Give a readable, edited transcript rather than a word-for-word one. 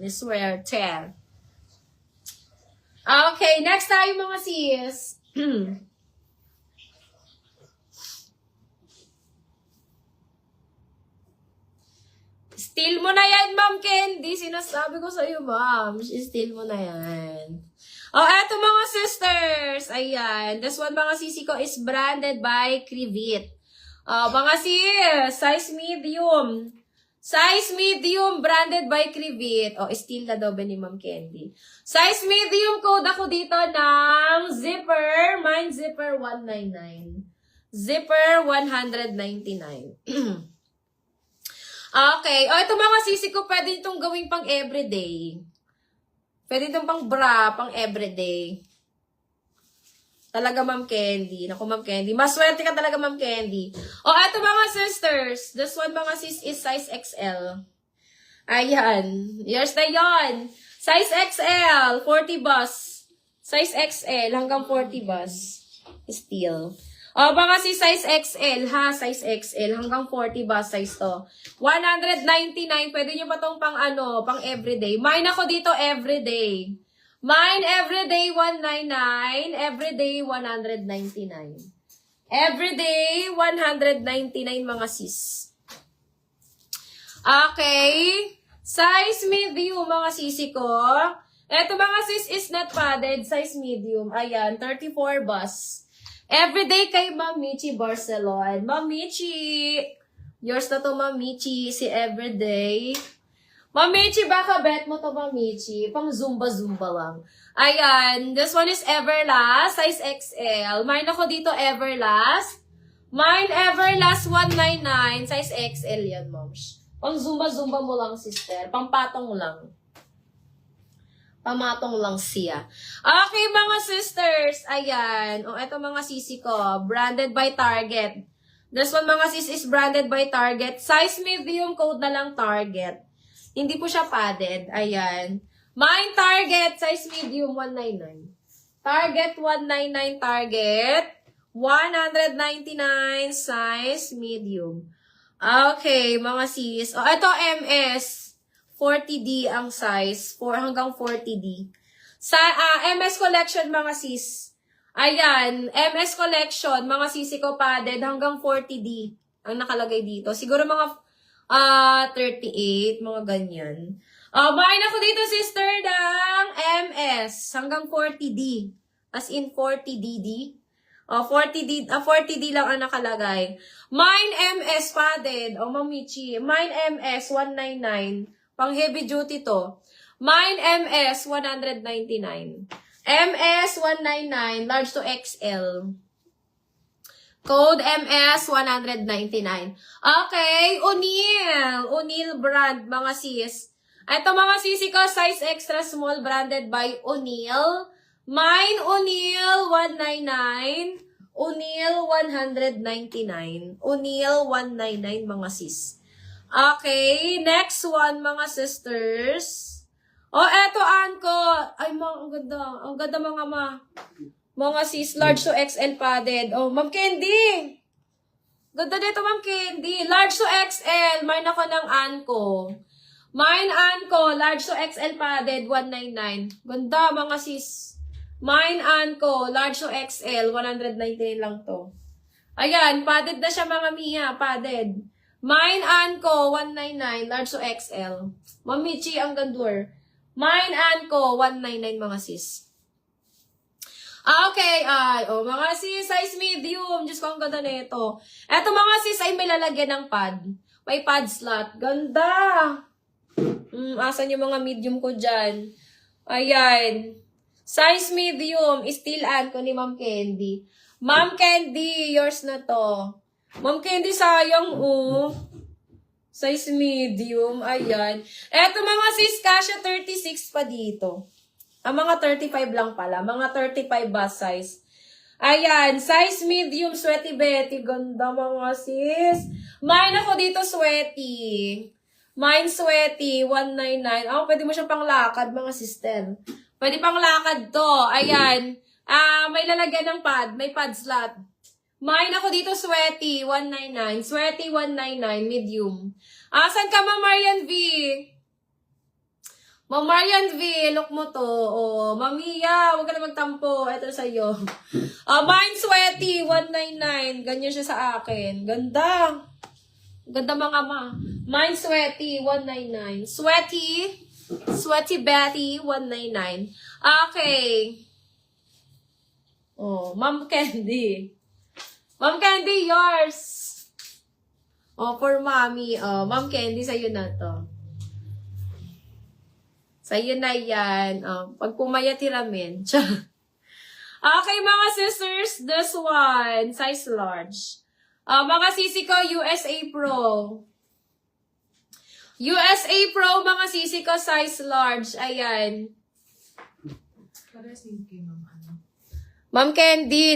I swear, 10. Okay, next tayo mga sis. Steal mo na yan, Ma'am Candy. Sinasabi ko sa'yo, ma'am. Steal mo na yan. Oh, eto mga sisters. Ayan. This one, mga sisi ko, is branded by Crivit. Oh, mga sis, size medium. Size medium, branded by Crivit. Oh, steal na daw ba ni Ma'am Candy? Size medium, code ako dito ng zipper. Mine zipper 199. Zipper 199. Okay. O, ito mga sisi ko, pwede itong gawing pang everyday. Pwede itong pang bra, pang everyday. Talaga, Ma'am Candy. Naku, Ma'am Candy. Maswerte ka talaga, Ma'am Candy. O, ito mga sisters. This one, mga sis, is size XL. Ayan. Yours na yun. Size XL, 40 bus. Size XL, hanggang 40 bus. Still. O, baka si size XL, ha? Size XL. Hanggang 40 ba size to? 199. Pwede nyo ba tong pang ano, pang everyday? Mine ako dito everyday. Mine everyday 199. Everyday 199. Everyday 199 mga sis. Okay. Size medium mga sisi ko. Eto mga sis is not padded. Size medium. Ayan, 34 bus. Everyday kay Ma'am Michi Barcelon. Ma'am Michi! Yours na to, Ma'am Michi. Si Everyday. Ma'am Michi, baka bet mo to, Ma'am Michi. Pang Zumba-Zumba lang. Ayan. This one is Everlast. Size XL. Mine ako dito, Everlast. Mine Everlast 199. Size XL yan, moms. Pang Zumba-Zumba mo lang, sister. Pang patong lang. Pamatong lang siya. Okay, mga sisters. Ayan. O, eto mga sisi ko. Branded by Target. This one, mga sis, is branded by Target. Size medium, code na lang Target. Hindi po siya padded. Ayan. Mine Target. Size medium, 199. Target, 199 Target. 199 size medium. Okay, mga sis. O, eto MS. 40D ang size, hanggang 40D. Sa MS Collection, mga sis. Ayan, MS Collection, mga sisi ko padded, hanggang 40D ang nakalagay dito. Siguro mga 38, mga ganyan. Mine ako dito, sister, ng MS, hanggang 40D. As in 40DD. 40D lang ang nakalagay. Mine MS padded, Mamichi. Mine MS 199. Pang heavy duty to. Mine MS 199. MS 199, large to XL. Code MS 199. Okay, O'Neill brand, mga sis. Ito mga sisi ko, size extra small, branded by O'Neill. Mine O'Neill 199. O'Neill 199. O'Neill 199, mga sis. Okay, next one, mga sisters. Eto, Anko. Ay, ang ganda. Ang ganda, mga sis, large to XL padded. Ma'am Candy. Ganda dito, Ma'am Candy. Large to XL. Mine ako ng Anko. Mine Anko, large to XL padded, 199. Ganda, mga sis. Mine Anko, large to XL, 199 lang to. Ayan, padded na siya, mga Mia. Padded. Mine Anko, 199, large to XL. Mamichi, ang gandor. Mine Anko, 199, mga sis. Okay, mga sis, size medium. Diyos ko, ang ganda na ito. Eto, mga sis, ay may lalagyan ng pad. May pad slot. Ganda! Asan yung mga medium ko dyan? Ayan. Size medium. Still Anko ni Ma'am Candy. Ma'am Candy, yours na to. Ma'am Candy, sayang, size medium, ayan. Eto mga sis, kasya 36 pa dito. Mga 35 lang pala. Mga 35 ba size? Ayan, size medium, sweaty Betty. Ganda, mga sis. Mine ako dito, sweaty. Mine sweaty, 199. Pwede mo siyang panglakad, mga sister. Pwede panglakad to. Ayan. May lalagyan ng pad. May pad slot. Mine ako dito, sweaty, 199. Sweaty, 199, medium. Asan ka, Ma'am Marian V? Ma'am Marian V, look mo to. Oh, Mamiya, huwag ka na magtampo. Ito sa'yo. Mine Sweaty, 199. Ganyan siya sa akin. Ganda. Ganda mga ma. Mine Sweaty, 199. Sweaty Betty, 199. Okay. Oh, Ma'am Candy. Ma'am Candy, yours. Oh, for mommy. Oh, Ma'am Candy, sa'yo na to. Sa'yo na yan. Pag pumayat, hiramin. Okay, mga sisters, this one, size large. Mga sisi ko, USA Pro. USA Pro, mga sisi ko, size large. Ayan. Pares yung kay Ma'am ano. Ma'am Candy,